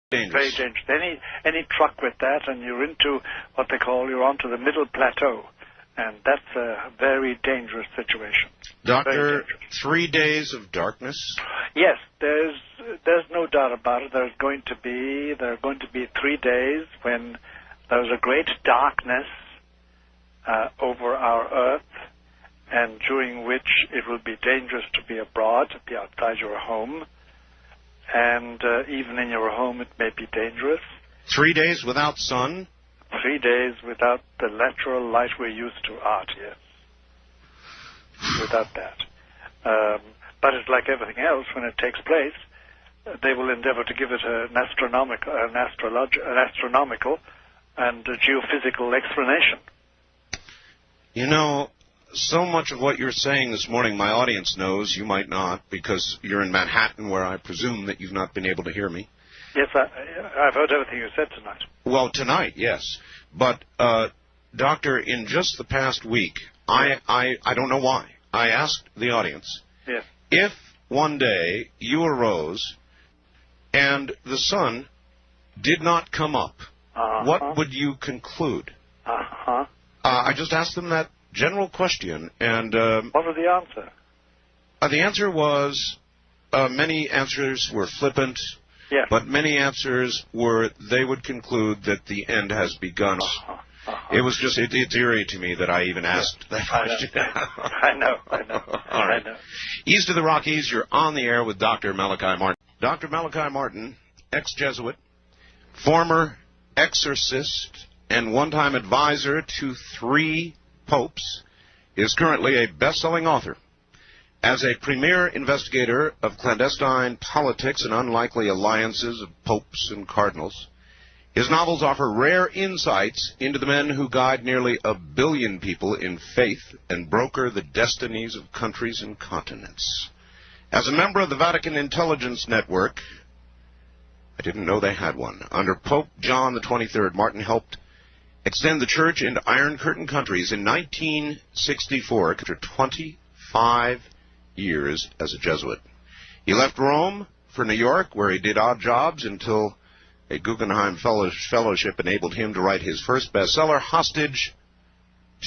Very dangerous. Any truck with that, and you're onto the middle plateau, and that's a very dangerous situation. Doctor, 3 days of darkness? Yes, there's no doubt about it. There are going to be 3 days when there's a great darkness over our earth, and during which it will be dangerous to be abroad, to be outside your home, and even in your home it may be dangerous. 3 days without sun? 3 days without the natural light we're used to, yes. Without that. But it's like everything else, when it takes place, they will endeavor to give it an astronomical and a geophysical explanation. You know, so much of what you're saying this morning, my audience knows. You might not, because you're in Manhattan, where I presume that you've not been able to hear me. Yes, I've heard everything you said tonight. Well, tonight, yes. But, Doctor, in just the past week, I don't know why, I asked the audience, yes, if one day you arose and the sun did not come up, what would you conclude? I just asked them that general question, and... what was the answer? The answer was, many answers were flippant, yes, but many answers were, they would conclude that the end has begun. It was just, it's eerie to me that I even asked that question. I know. All right. I know. East of the Rockies, you're on the air with Dr. Malachi Martin. Dr. Malachi Martin, ex-Jesuit, former exorcist, and one-time advisor to 3 popes, is currently a best-selling author. As a premier investigator of clandestine politics and unlikely alliances of popes and cardinals, his novels offer rare insights into the men who guide nearly 1 billion people in faith and broker the destinies of countries and continents. As a member of the Vatican Intelligence Network, I didn't know they had one, under Pope John the 23rd, Martin helped extend the church into Iron Curtain countries in 1964 after 25 years as a Jesuit. He left Rome for New York, where he did odd jobs until a Guggenheim Fellowship enabled him to write his first bestseller, Hostage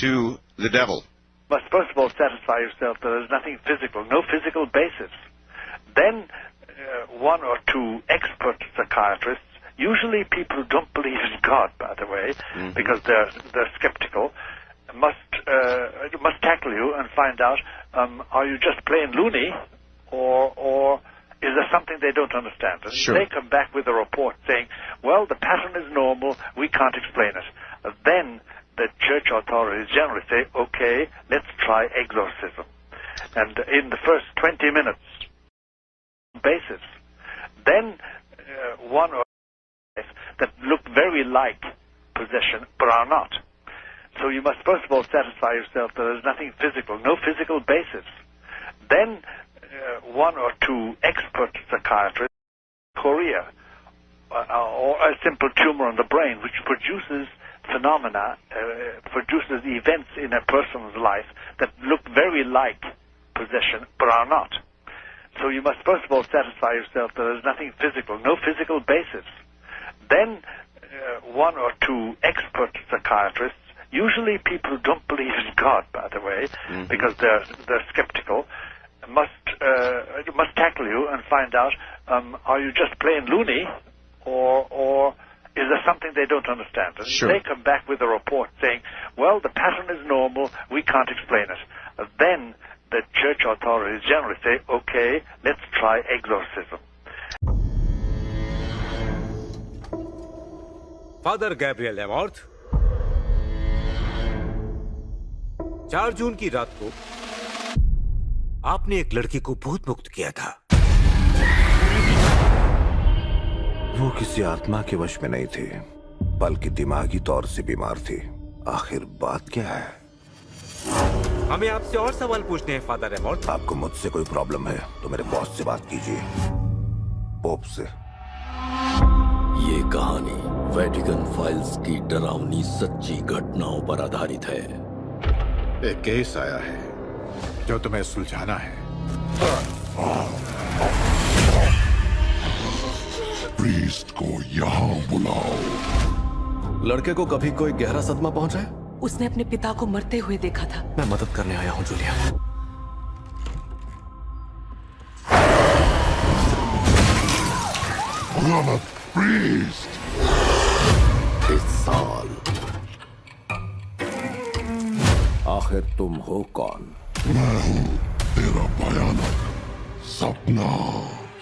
to the Devil. Must first of all satisfy yourself that there's nothing physical, no physical basis. Then 1 or 2 expert psychiatrists, usually people who don't believe in God, by the way, because they're skeptical, must tackle you and find out, are you just plain loony, or is there something they don't understand? And sure, they come back with a report saying, well, the pattern is normal, we can't explain it. Then the church authorities generally say, okay, let's try exorcism. And in the first 20 minutes, basis, then 1 or 2 that look very like possession, but are not. So you must first of all satisfy yourself that there's nothing physical, no physical basis. Then 1 or 2 expert psychiatrists, Korea, or a simple tumor on the brain, which produces phenomena, produces events in a person's life that look very like possession, but are not. So you must first of all satisfy yourself that there's nothing physical, no physical basis. Then 1 or 2 expert psychiatrists, usually people who don't believe in God, by the way, because they're skeptical, must tackle you and find out, are you just plain loony, or is there something they don't understand? And sure, they come back with a report saying, well, the pattern is normal, we can't explain it. Then the church authorities generally say, okay, let's try exorcism. Father Gabriel Amorth 4 जून की रात को आपने एक लड़की को भूत मुक्त किया था। वो किसी आत्मा के वश में नहीं थी, बल्कि दिमागी तौर से बीमार थी। आखिर बात क्या है? हमें आपसे और सवाल पूछने हैं फादर एमॉर्थ। आपको मुझसे कोई प्रॉब्लम है तो मेरे बॉस से बात कीजिए, पोप से। ये कहानी वेटिकन फाइल्स की डरावनी सच्ची घटनाओं पर आधारित है। एक केस आया है जो तुम्हें सुलझाना है। प्रीस्ट को यहाँ बुलाओ। लड़के को कभी कोई गहरा सदमा पहुंचा है? उसने अपने पिता को मरते हुए देखा था। मैं मदद करने आया हूं जूलिया। गलत प्रीस्ट। इस साल आखिर तुम हो कौन? मैं हूँ तेरा भयानक सपना।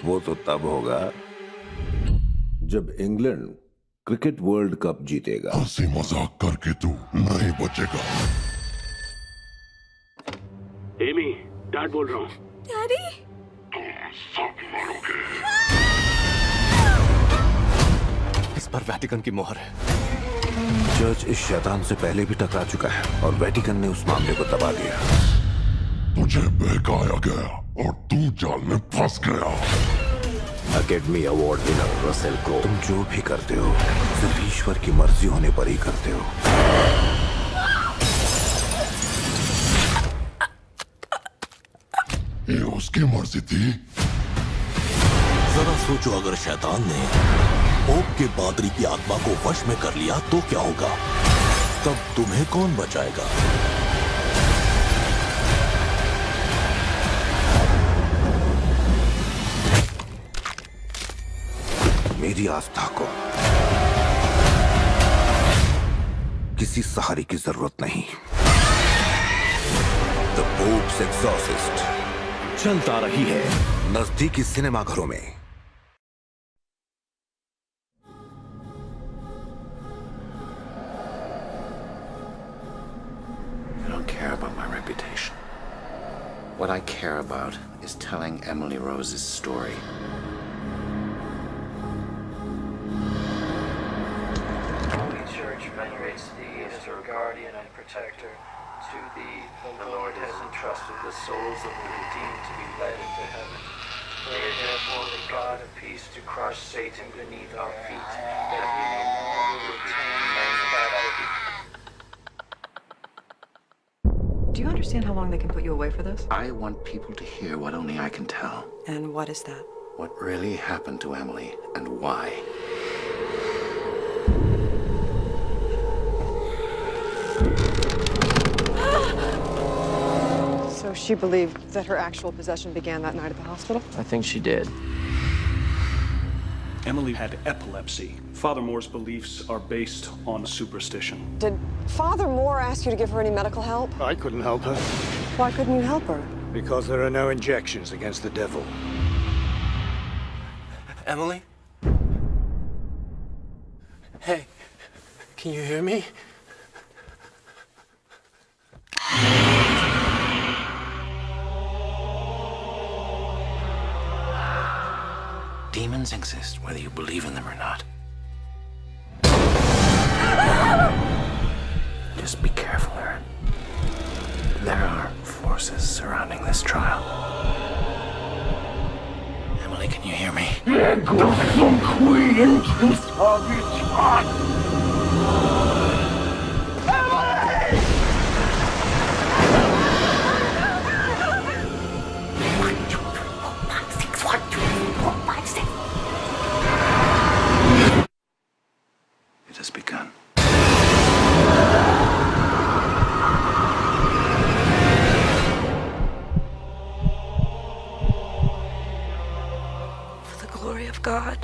वो तो तब होगा जब इंग्लैंड क्रिकेट वर्ल्ड कप जीतेगा। हंसी मजाक करके तू नहीं बचेगा। एमी, डैड बोल रहा हूँ। डैडी, तुम सब मरोगे। इस पर वेटिकन की मोहर है। चर्च इस शैतान से पहले भी टकरा चुका है और वेटिकन ने उस मामले को दबा दिया। तुझे बहकाया गया और तू जाल में फंस गया। Academy award winner Russell Crowe, तुम जो भी करते हो सिर्फ ईश्वर की मर्जी होने पर ही करते हो। ये उसकी मर्जी थी। जरा सोचो, अगर शैतान ने पोप के पादरी की आत्मा को वश में कर लिया तो क्या होगा? तब तुम्हें कौन बचाएगा? मेरी आस्था को किसी सहारे की जरूरत नहीं। द पोप्स एक्सॉर्सिस्ट चलता रही है नजदीकी सिनेमा घरों में। I don't care about my reputation. What I care about is telling Emily Rose's story. Holy Church venerates thee as her guardian and protector. To thee, the Lord has entrusted the souls of the redeemed to be led into heaven. Pray therefore the God of peace to crush Satan beneath our feet, that we no longer return men's captivity. Do you understand how long they can put you away for this? I want people to hear what only I can tell. And what is that? What really happened to Emily and why. So she believed that her actual possession began that night at the hospital? I think she did. Emily had epilepsy. Father Moore's beliefs are based on superstition. Did Father Moore ask you to give her any medical help? I couldn't help her Why couldn't you help her? because there are no injections against the devil. Emily? Hey, can you hear me? Demons exist, whether you believe in them or not. Just be careful, Aaron. There are forces surrounding this trial. Emily, can you hear me? It has begun. for the glory of God.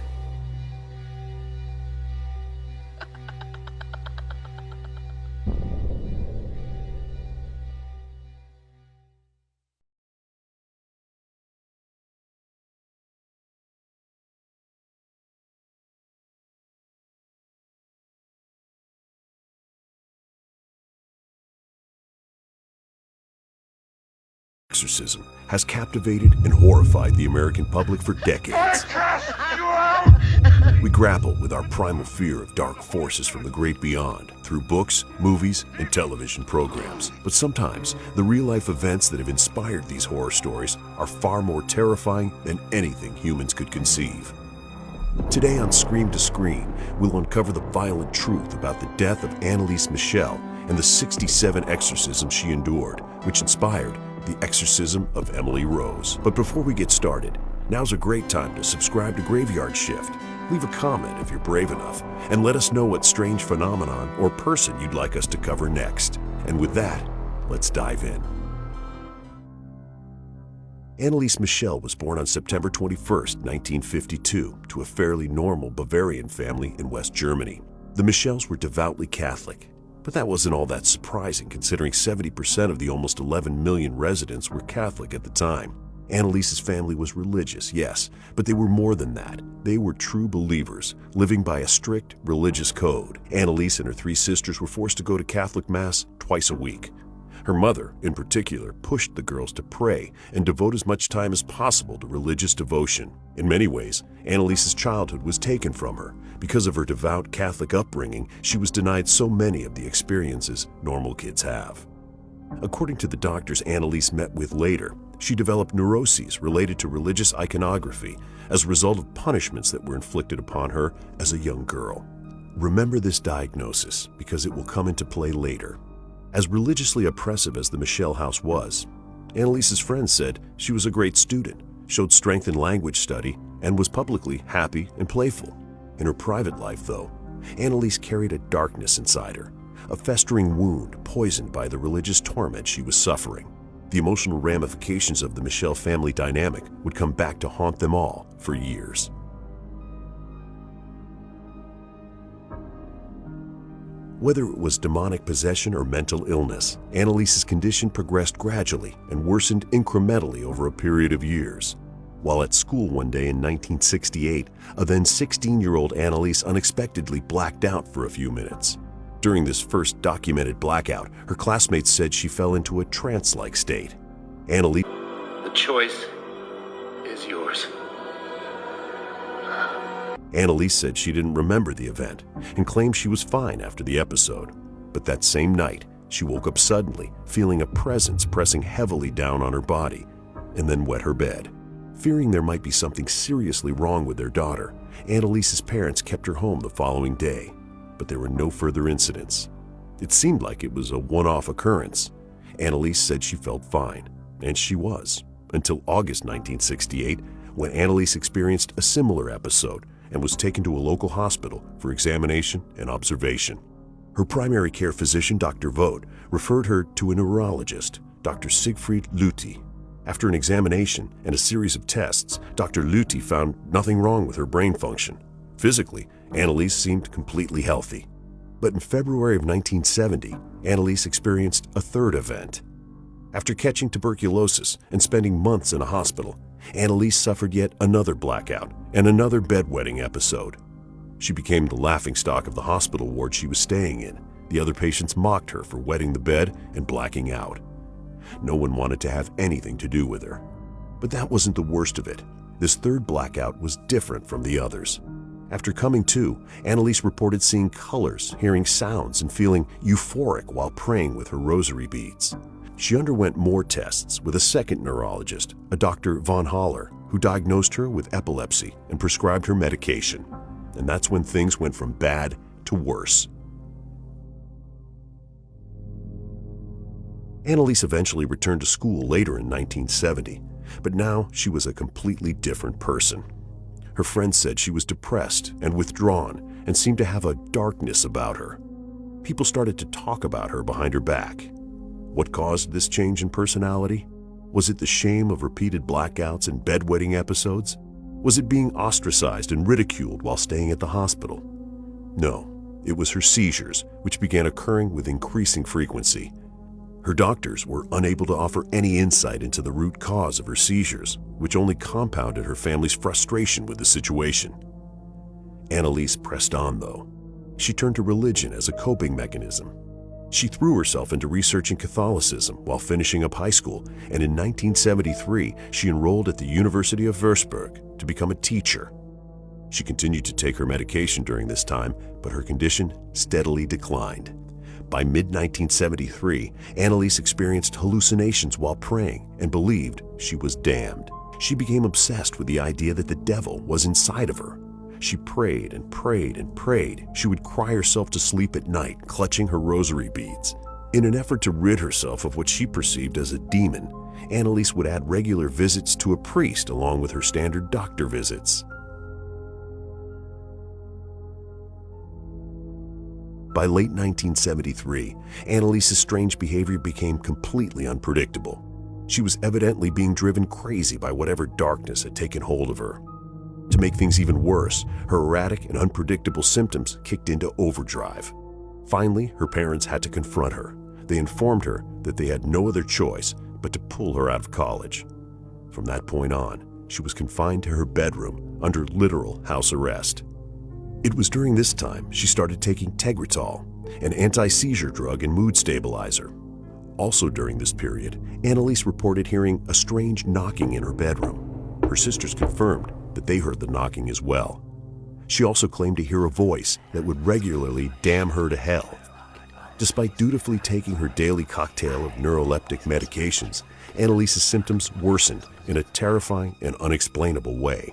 Exorcism has captivated and horrified the American public for decades. We grapple with our primal fear of dark forces from the great beyond through books, movies, and television programs. But sometimes the real-life events that have inspired these horror stories are far more terrifying than anything humans could conceive. Today on Scream to Screen, we'll uncover the violent truth about the death of Annalise Michel and the 67 exorcisms she endured, which inspired the exorcism of Emily Rose. But before we get started, now's a great time to subscribe to Graveyard Shift. Leave a comment if you're brave enough, and let us know what strange phenomenon or person you'd like us to cover next. And with that, let's dive in. Anneliese Michel was born on September 21, 1952, to a fairly normal Bavarian family in West Germany. The Michels were devoutly Catholic, but that wasn't all that surprising considering 70% of the almost 11 million residents were Catholic at the time. Anneliese's family was religious, yes, but they were more than that. They were true believers, living by a strict religious code. Anneliese and her 3 sisters were forced to go to Catholic Mass twice a week. Her mother, in particular, pushed the girls to pray and devote as much time as possible to religious devotion. In many ways, Anneliese's childhood was taken from her. Because of her devout Catholic upbringing, she was denied so many of the experiences normal kids have. According to the doctors Anneliese met with later, she developed neuroses related to religious iconography as a result of punishments that were inflicted upon her as a young girl. Remember this diagnosis because it will come into play later. As religiously oppressive as the Michel house was, Anneliese's friends said she was a great student, showed strength in language study, and was publicly happy and playful. In her private life, though, Anneliese carried a darkness inside her, a festering wound poisoned by the religious torment she was suffering. The emotional ramifications of the Michel family dynamic would come back to haunt them all for years. Whether it was demonic possession or mental illness, Anneliese's condition progressed gradually and worsened incrementally over a period of years. While at school one day in 1968, a then 16-year-old Anneliese unexpectedly blacked out for a few minutes. During this first documented blackout, her classmates said she fell into a trance-like state. Anneliese, The choice is yours. Anneliese said she didn't remember the event and claimed she was fine after the episode. But that same night, she woke up suddenly, feeling a presence pressing heavily down on her body, and then wet her bed. Fearing there might be something seriously wrong with their daughter, Anneliese's parents kept her home the following day, but there were no further incidents. It seemed like it was a one-off occurrence. Anneliese said she felt fine, and she was, until August 1968, when Anneliese experienced a similar episode and was taken to a local hospital for examination and observation. Her primary care physician, Dr. Vogt, referred her to a neurologist, Dr. Siegfried Lüthi. After an examination and a series of tests, Dr. Lüthi found nothing wrong with her brain function. Physically, Anneliese seemed completely healthy. But in February of 1970, Anneliese experienced a third event. After catching tuberculosis and spending months in a hospital, Anneliese suffered yet another blackout and another bedwetting episode. She became the laughingstock of the hospital ward she was staying in. The other patients mocked her for wetting the bed and blacking out. No one wanted to have anything to do with her. But that wasn't the worst of it. This third blackout was different from the others. After coming to, Anneliese reported seeing colors, hearing sounds, and feeling euphoric while praying with her rosary beads. She underwent more tests with a second neurologist, a Dr. von Haller, who diagnosed her with epilepsy and prescribed her medication. And that's when things went from bad to worse. Anneliese eventually returned to school later in 1970, but now she was a completely different person. Her friends said she was depressed and withdrawn and seemed to have a darkness about her. People started to talk about her behind her back. What caused this change in personality? Was it the shame of repeated blackouts and bedwetting episodes? Was it being ostracized and ridiculed while staying at the hospital? No, it was her seizures, which began occurring with increasing frequency. Her doctors were unable to offer any insight into the root cause of her seizures, which only compounded her family's frustration with the situation. Anneliese pressed on, though. She turned to religion as a coping mechanism. She threw herself into researching Catholicism while finishing up high school, and in 1973, she enrolled at the University of Würzburg to become a teacher. She continued to take her medication during this time, but her condition steadily declined. By mid-1973, Anneliese experienced hallucinations while praying and believed she was damned. She became obsessed with the idea that the devil was inside of her. She prayed and prayed and prayed. She would cry herself to sleep at night, clutching her rosary beads. In an effort to rid herself of what she perceived as a demon, Anneliese would add regular visits to a priest along with her standard doctor visits. By late 1973, Annalise's strange behavior became completely unpredictable. She was evidently being driven crazy by whatever darkness had taken hold of her. To make things even worse, her erratic and unpredictable symptoms kicked into overdrive. Finally, her parents had to confront her. They informed her that they had no other choice but to pull her out of college. From that point on, she was confined to her bedroom under literal house arrest. It was during this time she started taking Tegretol, an anti-seizure drug and mood stabilizer. Also during this period, Annalise reported hearing a strange knocking in her bedroom. Her sisters confirmed that they heard the knocking as well. She also claimed to hear a voice that would regularly damn her to hell. Despite dutifully taking her daily cocktail of neuroleptic medications, Annalise's symptoms worsened in a terrifying and unexplainable way.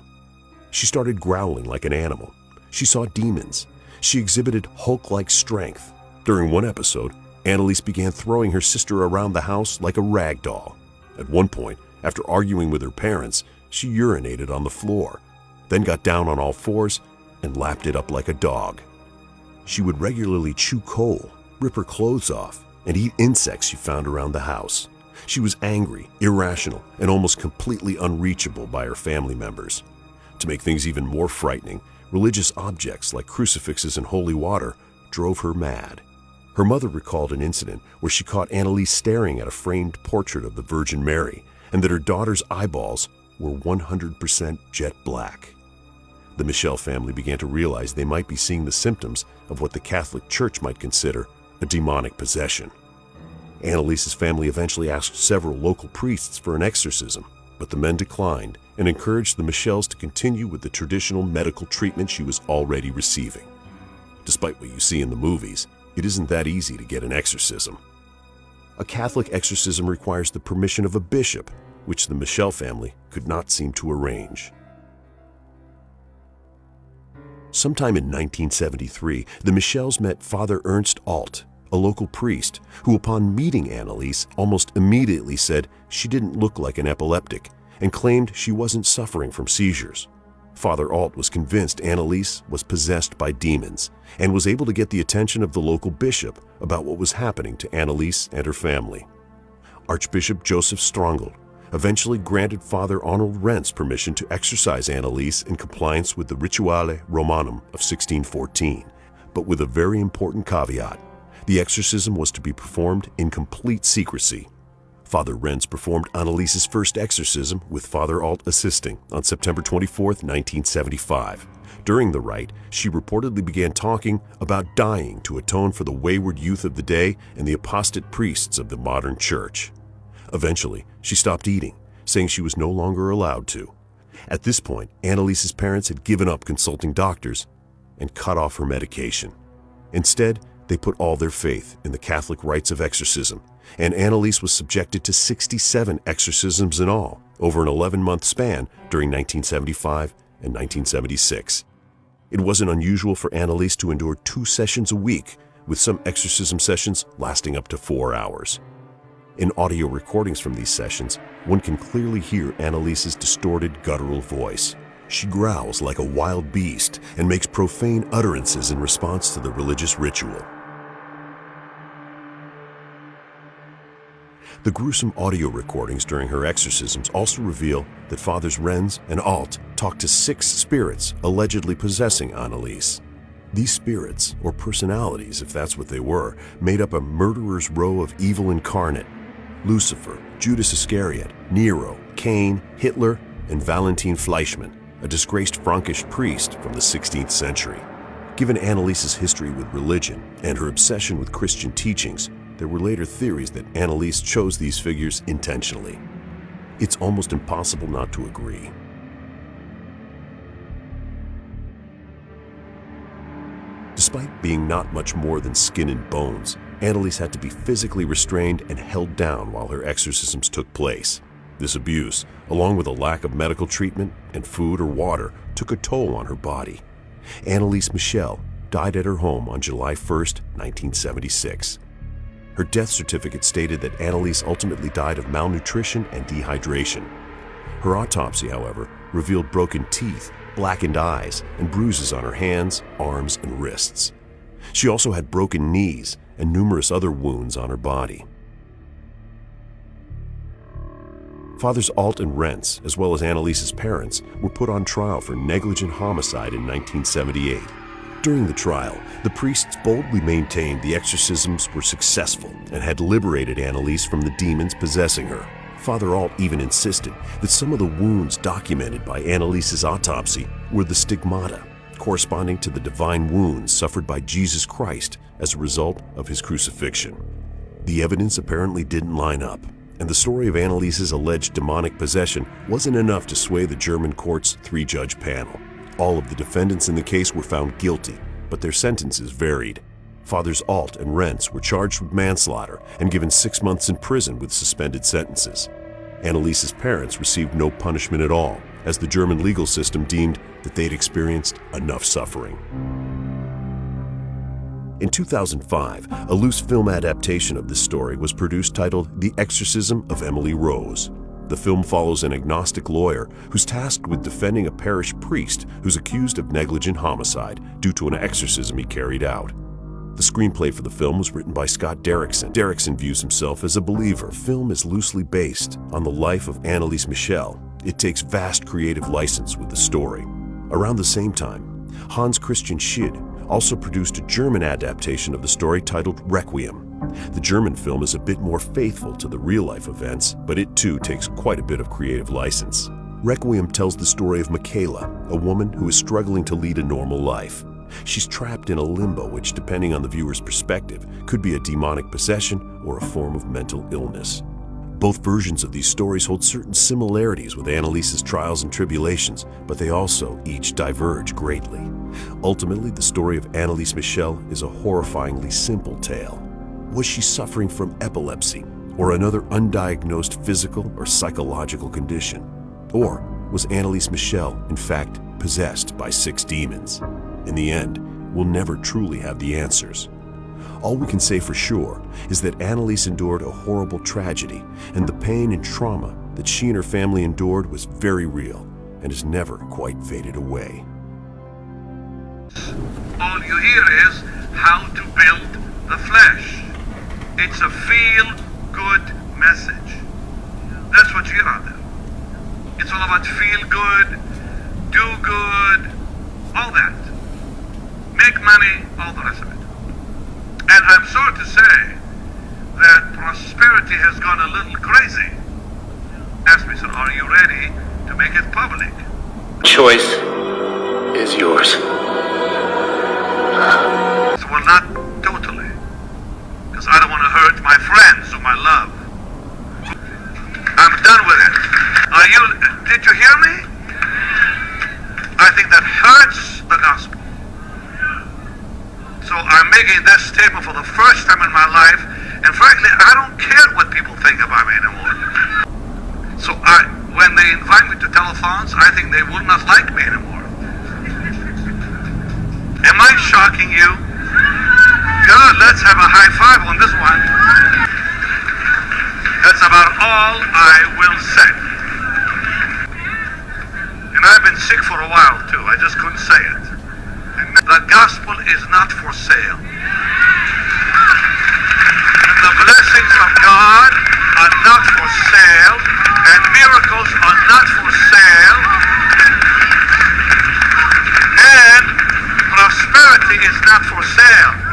She started growling like an animal. She saw demons. She exhibited Hulk-like strength. During one episode, Annalise began throwing her sister around the house like a rag doll. At one point, after arguing with her parents, she urinated on the floor, then got down on all fours and lapped it up like a dog. She would regularly chew coal, rip her clothes off, and eat insects she found around the house. She was angry, irrational, and almost completely unreachable by her family members. To make things even more frightening, religious objects like crucifixes and holy water drove her mad. Her mother recalled an incident where she caught Annalise staring at a framed portrait of the Virgin Mary and that her daughter's eyeballs were 100% jet black. The Michel family began to realize they might be seeing the symptoms of what the Catholic Church might consider a demonic possession. Annalise's family eventually asked several local priests for an exorcism, but the men declined and encouraged the Michels to continue with the traditional medical treatment she was already receiving. Despite what you see in the movies, it isn't that easy to get an exorcism. A Catholic exorcism requires the permission of a bishop, which the Michel family could not seem to arrange. Sometime in 1973, the Michels met Father Ernst Alt, a local priest, who upon meeting Annalise almost immediately said she didn't look like an epileptic and claimed she wasn't suffering from seizures. Father Alt was convinced Annalise was possessed by demons and was able to get the attention of the local bishop about what was happening to Annalise and her family. Archbishop Joseph Strongel eventually granted Father Arnold Rentz permission to exorcise Annalise in compliance with the Rituale Romanum of 1614, but with a very important caveat. The exorcism was to be performed in complete secrecy. Father Rentz performed Annalise's first exorcism with Father Alt assisting on September 24, 1975. During the rite, she reportedly began talking about dying to atone for the wayward youth of the day and the apostate priests of the modern church. Eventually, she stopped eating, saying she was no longer allowed to. At this point, Annalise's parents had given up consulting doctors and cut off her medication. Instead, they put all their faith in the Catholic rites of exorcism, and Annalise was subjected to 67 exorcisms in all over an 11-month span during 1975 and 1976. It wasn't unusual for Annalise to endure 2 sessions a week, with some exorcism sessions lasting up to 4 hours. In audio recordings from these sessions, one can clearly hear Annalise's distorted guttural voice. She growls like a wild beast and makes profane utterances in response to the religious ritual. The gruesome audio recordings during her exorcisms also reveal that Fathers Renz and Alt talked to 6 spirits allegedly possessing Annalise. These spirits, or personalities if that's what they were, made up a murderer's row of evil incarnate: Lucifer, Judas Iscariot, Nero, Cain, Hitler, and Valentin Fleischmann, a disgraced Frankish priest from the 16th century. Given Annalise's history with religion and her obsession with Christian teachings, there were later theories that Annalise chose these figures intentionally. It's almost impossible not to agree. Despite being not much more than skin and bones, Annalise had to be physically restrained and held down while her exorcisms took place. This abuse, along with a lack of medical treatment and food or water, took a toll on her body. Annalise Michel died at her home on July 1, 1976. Her death certificate stated that Annalise ultimately died of malnutrition and dehydration. Her autopsy, however, revealed broken teeth, blackened eyes, and bruises on her hands, arms, and wrists. She also had broken knees and numerous other wounds on her body. Fathers Alt and Rentz, as well as Annalise's parents, were put on trial for negligent homicide in 1978. During the trial, the priests boldly maintained the exorcisms were successful and had liberated Annalise from the demons possessing her. Father Alt even insisted that some of the wounds documented by Annalise's autopsy were the stigmata, corresponding to the divine wounds suffered by Jesus Christ as a result of his crucifixion. The evidence apparently didn't line up, and the story of Annalise's alleged demonic possession wasn't enough to sway the German court's 3-judge panel. All of the defendants in the case were found guilty, but their sentences varied. Fathers Alt and Rentz were charged with manslaughter and given 6 months in prison with suspended sentences. Annalise's parents received no punishment at all, as the German legal system deemed that they'd experienced enough suffering. In 2005, a loose film adaptation of this story was produced titled The Exorcism of Emily Rose. The film follows an agnostic lawyer who's tasked with defending a parish priest who's accused of negligent homicide due to an exorcism he carried out. The screenplay for the film was written by Scott Derrickson. Derrickson views himself as a believer. The film is loosely based on the life of Annalise Michel. It takes vast creative license with the story. Around the same time, Hans Christian Schid also produced a German adaptation of the story titled Requiem. The German film is a bit more faithful to the real-life events, but it too takes quite a bit of creative license. Requiem tells the story of Michaela, a woman who is struggling to lead a normal life. She's trapped in a limbo which, depending on the viewer's perspective, could be a demonic possession or a form of mental illness. Both versions of these stories hold certain similarities with Annalise's trials and tribulations, but they also each diverge greatly. Ultimately, the story of Annalise Michel is a horrifyingly simple tale. Was she suffering from epilepsy or another undiagnosed physical or psychological condition? Or was Annalise Michel, in fact, possessed by 6 demons? In the end, we'll never truly have the answers. All we can say for sure is that Annalise endured a horrible tragedy, and the pain and trauma that she and her family endured was very real and has never quite faded away. All you hear is how to build the flesh. It's a feel-good message. That's what you hear out there. It's all about feel good, do good, all that. Make money, all the rest of it. And I'm sorry to say that prosperity has gone a little crazy. Ask me, sir, are you ready to make it public? Choice is yours. Well, not totally. Because I don't want to hurt my friends whom I love. I'm done with it. Did you hear me? I think that hurts the gospel. So I'm making that statement for the first time in my life, and frankly, I don't care what people think about me anymore. So when they invite me to telethons, I think they will not like me anymore. Am I shocking you? Good, let's have a high five on this one. That's about all I will say. And I've been sick for a while too, I just couldn't say it. The gospel is not for sale. The blessings of God are not for sale, and miracles are not for sale, and prosperity is not for sale.